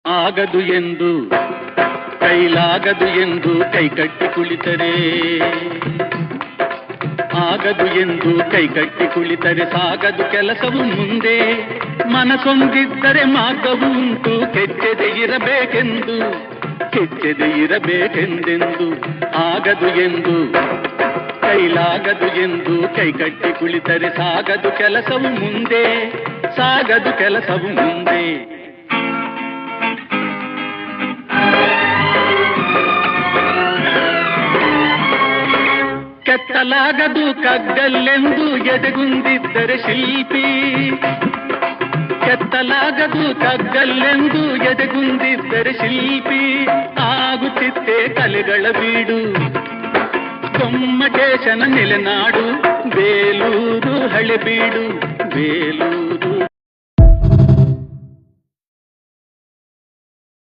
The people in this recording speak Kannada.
ಆಗದು ಎಂದು ಕೈಲಾಗದು ಎಂದು ಕೈಕಟ್ಟಿ ಕುಳಿತರೆ, ಆಗದು ಎಂದು ಕೈಕಟ್ಟಿ ಕುಳಿತರೆ ಸಾಗದು ಕೆಲಸವು ಮುಂದೆ. ಮನಸೊಂದಿದ್ದರೆ ಮಾರ್ಗವು ಉಂಟು, ಕೆಚ್ಚದೆ ಇರಬೇಕೆಂದು, ಕೆಚ್ಚದೆ ಇರಬೇಕೆಂದೆಂದು. ಆಗದು ಎಂದು ಕೈಲಾಗದು ಎಂದು ಕೈಕಟ್ಟಿ ಕುಳಿತರೆ ಸಾಗದು ಕೆಲಸವು ಮುಂದೆ, ಸಾಗದು ಕೆಲಸವು ಮುಂದೆ. ಕೆತ್ತಲಾಗದು ಕಗ್ಗಲ್ಲೆಂದು ಎದೆಗುಂದಿದ್ದರೆ ಶಿಲ್ಪಿ, ಕೆತ್ತಲಾಗದು ಕಗ್ಗಲ್ಲೆಂದು ಎದೆಗುಂದಿದ್ದರೆ ಶಿಲ್ಪಿ. ಆಗುತ್ತಿತ್ತೆ ಕಲೆಗಳ ಬೀಡು, ಗೊಮ್ಮಟೇಶನ ನೆಲೆನಾಡು ಬೇಲೂರು ಹಳೆಬೀಡು, ಬೇಲೂರು